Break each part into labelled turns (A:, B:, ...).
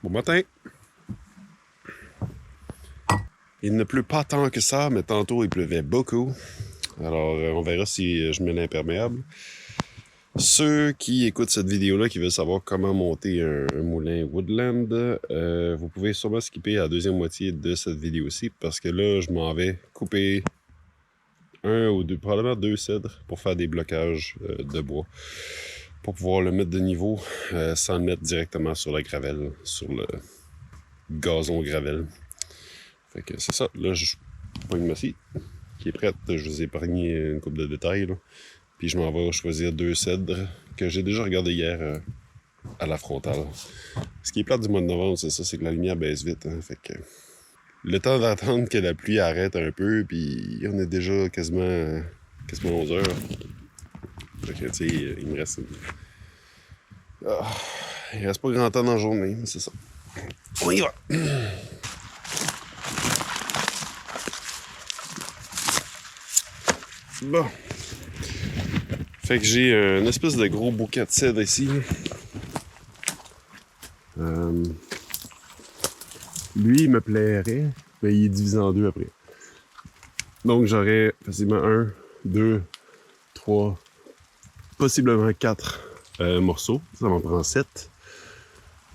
A: Bon matin. Il ne pleut pas tant que ça, mais tantôt il pleuvait beaucoup. Alors, on verra si je mets l'imperméable. Ceux qui écoutent cette vidéo-là, qui veulent savoir comment monter un moulin Woodland, vous pouvez sûrement skipper à la deuxième moitié de cette vidéo-ci, parce que là, je m'en vais couper un ou deux, probablement deux cèdres pour faire des blocages de bois, pour pouvoir le mettre de niveau sans le mettre directement sur la gravelle, sur le gazon gravel. Fait que c'est ça. Là, je pogne ma scie qui est prête. Je vous ai épargné une couple de détails, là. Puis je m'en vais choisir deux cèdres que j'ai déjà regardé hier à la frontale. Ce qui est plate du mois de novembre, c'est ça, c'est que la lumière baisse vite. Hein. Fait que le temps d'attendre que la pluie arrête un peu, puis on est déjà quasiment 11 heures. Fait que, tu sais, il me reste... il reste pas grand temps dans la journée, mais c'est ça. On y va! Bon. Fait que j'ai une espèce de gros bouquet de cèdre ici. Lui, il me plairait, mais il est divisé en deux après. Donc j'aurais facilement 1, 2, 3, possiblement 4 morceaux. Ça m'en prend 7.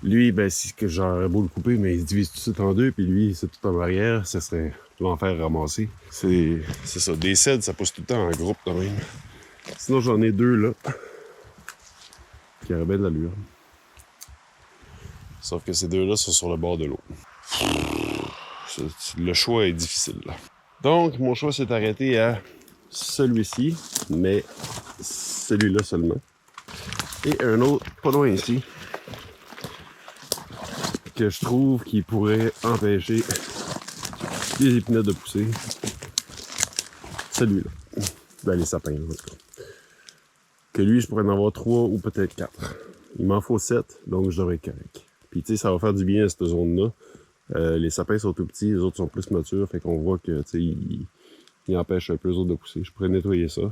A: Lui, ben, si que j'aurais beau le couper, mais il se divise tout de suite en deux, puis lui, c'est tout en arrière, ça serait l'enfer ramasser. C'est ça, des cèdres, ça pousse tout le temps en groupe quand même. Sinon, j'en ai deux là, qui auraient bien de l'allure. Sauf que ces deux-là sont sur le bord de l'eau. Le choix est difficile, là. Donc, mon choix s'est arrêté à celui-ci, mais celui-là seulement. Et un autre, pas loin ici, que je trouve qui pourrait empêcher les épinettes de pousser. Celui-là. Ben, les sapins, en tout cas. Que lui, je pourrais en avoir 3 ou peut-être 4. Il m'en faut 7, donc je devrais être correct. Puis, tu sais, ça va faire du bien à cette zone-là. Les sapins sont tout petits, les autres sont plus matures, fait qu'on voit que, tu sais, ils empêchent un peu les autres de pousser. Je pourrais nettoyer ça.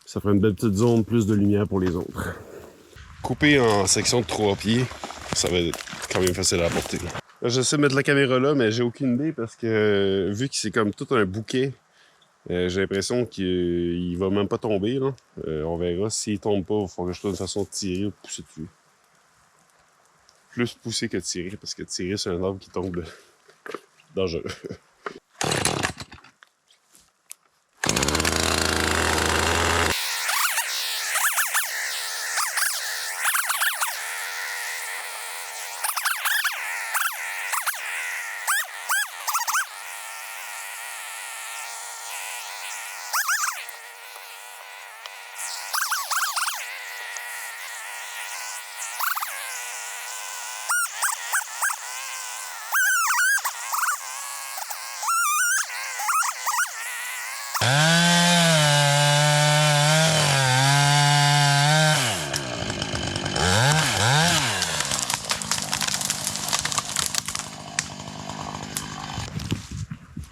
A: Ça ferait une belle petite zone, plus de lumière pour les autres. Couper en section de 3 pieds, ça va être quand même facile à apporter. Là, j'essaie de mettre la caméra là, mais j'ai aucune idée parce que vu que c'est comme tout un bouquet, j'ai l'impression qu'il va même pas tomber. Là. On verra. S'il tombe pas, il va falloir que je trouve une façon de tirer ou de pousser dessus. Plus pousser que tirer, parce que tirer sur un arbre qui tombe dangereux.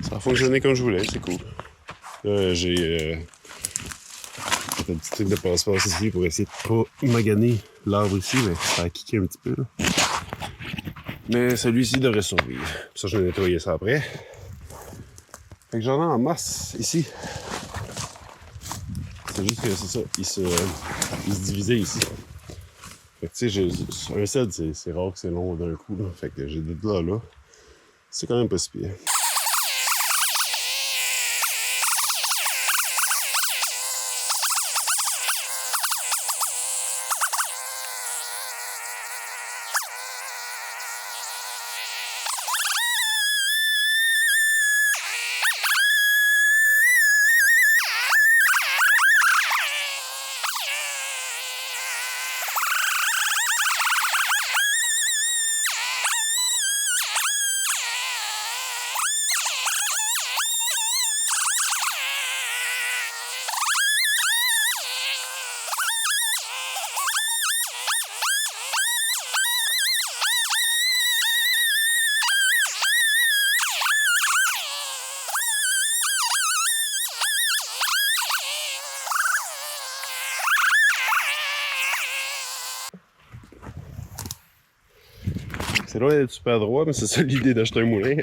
A: Ça a fonctionné comme je voulais, c'est cool. J'ai fait un petit truc de passe-passe ici pour essayer de pas maganer l'arbre ici, mais ça a kické un petit peu. Là. Mais celui-ci devrait survivre. Ça, je vais nettoyer ça après. Fait que j'en ai en masse ici. C'est juste que c'est ça, il se divisait ici. Fait que tu sais, un cèdre, c'est rare que c'est long d'un coup. Là. Fait que j'ai de là. C'est quand même pas si pire. C'est loin d'être super droit, mais c'est ça l'idée d'acheter un moulin.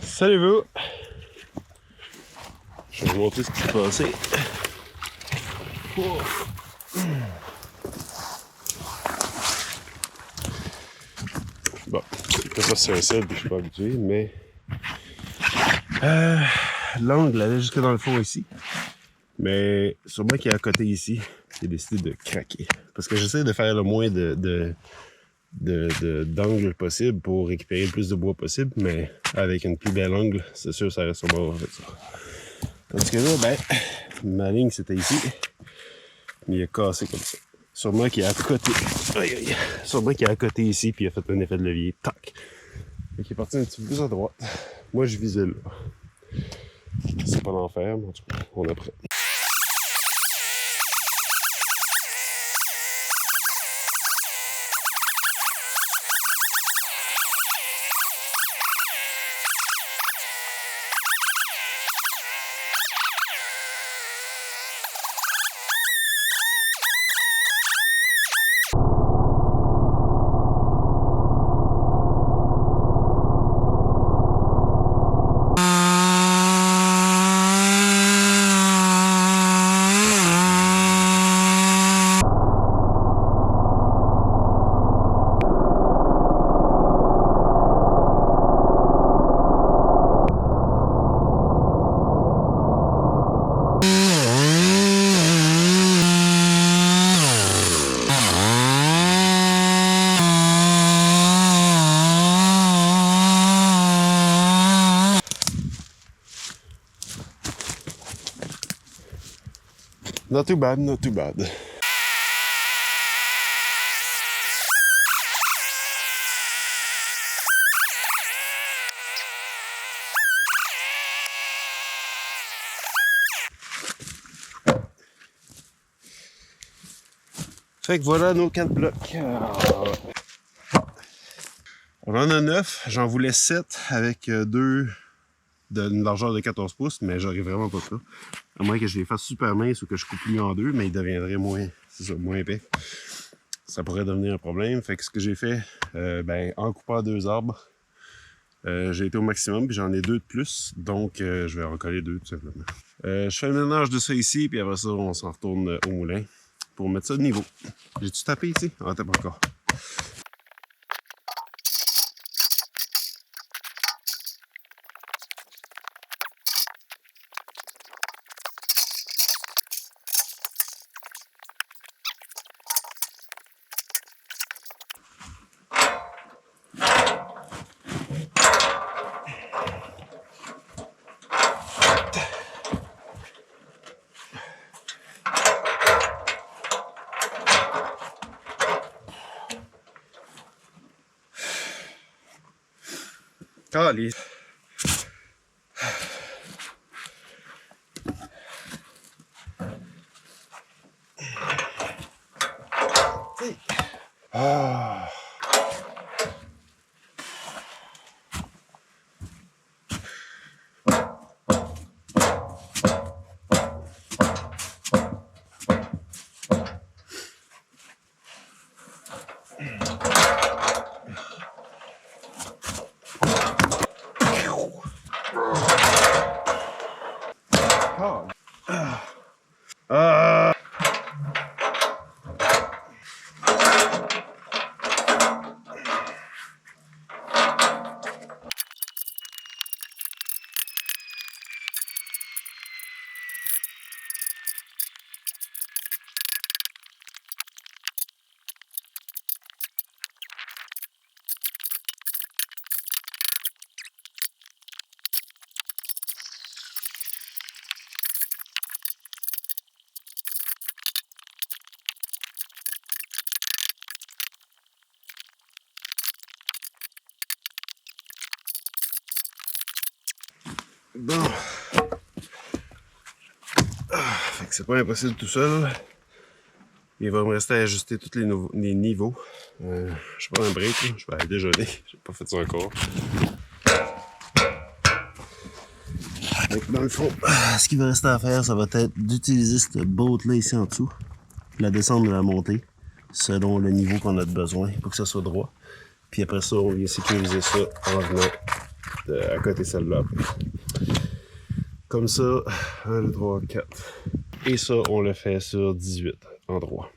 A: Salut vous! Je vais vous montrer ce qui s'est passé. Oh. Bon, je sais pas si c'est un sel puis je suis pas habitué, mais l'angle allait jusque dans le fond ici. Mais sûrement qu'il est à côté ici, il a décidé de craquer. Parce que j'essaie de faire le moins d'angle possible pour récupérer le plus de bois possible, mais avec une plus belle angle, c'est sûr que ça reste bon en fait ça. Tandis que là, ben, ma ligne c'était ici, mais il a cassé comme ça. Sûrement qu'il est à côté. Aïe aïe. Sûrement qu'il est à côté ici, puis il a fait un effet de levier. Tac. Et qui est parti un petit peu plus à droite. Moi je visais là. C'est pas l'enfer, mais en tout cas, on est prêt. Not too bad, not too bad. Fait que voilà nos 4 blocs. On en a 9, j'en voulais 7 avec 2 d'une largeur de 14 pouces, mais j'aurais vraiment pas ça. À moins que je les fasse super minces ou que je coupe lui en deux, mais il deviendrait moins, c'est ça, moins épais. Ça pourrait devenir un problème. Fait que ce que j'ai fait, en coupant 2 arbres, j'ai été au maximum, puis j'en ai 2 de plus, donc je vais en coller 2 tout simplement. Je fais le ménage de ça ici, puis après ça, on s'en retourne au moulin pour mettre ça de niveau. J'ai-tu tapé ici? Ah, tape encore. Allez. Ah. Ah! Bon. Fait que c'est pas impossible tout seul. Il va me rester à ajuster tous les niveaux. Je prends un break, là. Je vais aller déjeuner. J'ai pas fait ça encore. Dans le fond, ce qui va rester à faire, ça va être d'utiliser cette botte-là ici en dessous. La descendre de la montée, selon le niveau qu'on a de besoin pour que ça soit droit. Puis après ça, on vient sécuriser ça en venant à côté celle-là. Comme ça, 1, 2, 3, 4. Et ça, on le fait sur 18 en droit.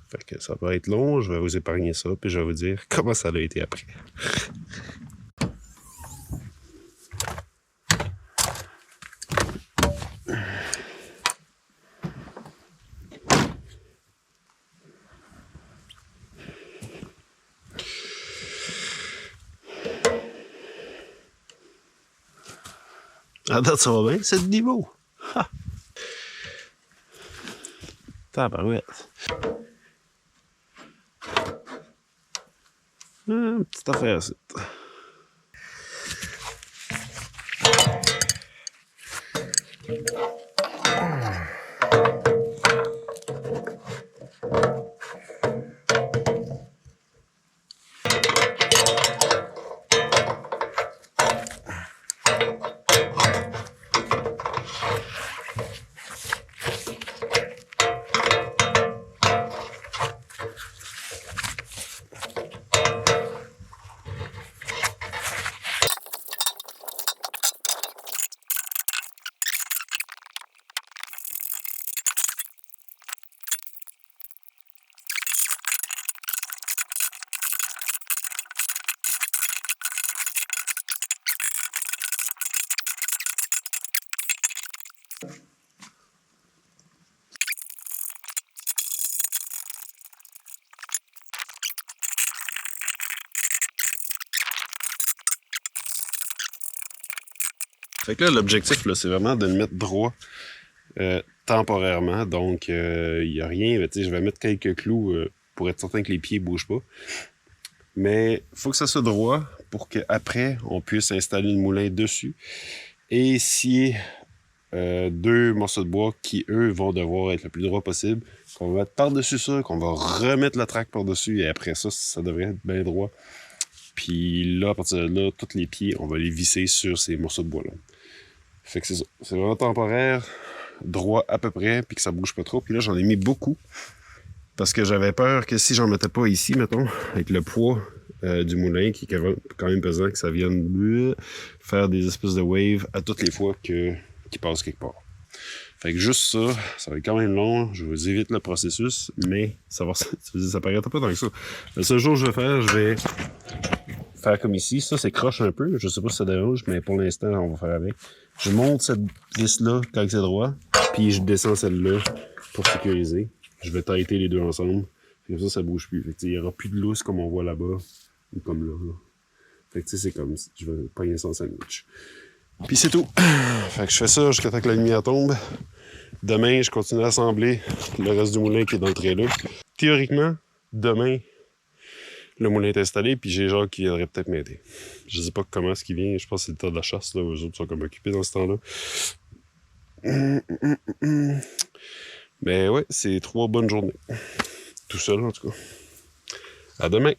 A: Fait que ça va être long, je vais vous épargner ça, puis je vais vous dire comment ça a été après. À date, ça va bien, c'est de niveau. Ha! Tabarouette. Petite affaire, c'est. Fait que là, l'objectif, là, c'est vraiment de le mettre droit temporairement. Donc, il n'y a rien. Je vais mettre quelques clous pour être certain que les pieds ne bougent pas. Mais il faut que ça soit droit pour qu'après, on puisse installer le moulin dessus et scier 2 morceaux de bois qui, eux, vont devoir être le plus droit possible. Qu'on va mettre par-dessus ça, qu'on va remettre la traque par-dessus et après ça, ça devrait être bien droit. Puis là, à partir de là, tous les pieds, on va les visser sur ces morceaux de bois-là. Fait que c'est ça. C'est vraiment temporaire, droit à peu près, puis que ça bouge pas trop. Puis là, j'en ai mis beaucoup. Parce que j'avais peur que si j'en mettais pas ici, mettons, avec le poids du moulin, qui est quand même pesant, que ça vienne faire des espèces de waves à toutes les fois qu'il passe quelque part. Fait que juste ça, ça va être quand même long. Je vous évite le processus, mais ça paraîtra pas tant que ça. Le seul jour que je vais faire, je vais faire comme ici. Ça, c'est croche un peu. Je sais pas si ça dérange, mais pour l'instant, on va faire avec. Je monte cette vis-là quand c'est droit, puis je descends celle-là pour sécuriser. Je vais tailler les deux ensemble. Comme ça, ça bouge plus. Fait que il n'y aura plus de lousse comme on voit là-bas, ou comme là. Fait que c'est comme si je vais pogner ça en sandwich. Puis c'est tout. Fait que je fais ça jusqu'à temps que la lumière tombe. Demain, je continue à assembler le reste du moulin qui est dans le trailer. Théoriquement, demain, le moulin est installé, puis j'ai gens qui viendraient peut-être m'aider. Je sais pas comment est-ce qu'il vient. Je pense que c'est le tas de la chasse, là. Eux autres sont comme occupés dans ce temps-là. Mais ouais, c'est 3 bonnes journées. Tout seul, en tout cas. À demain!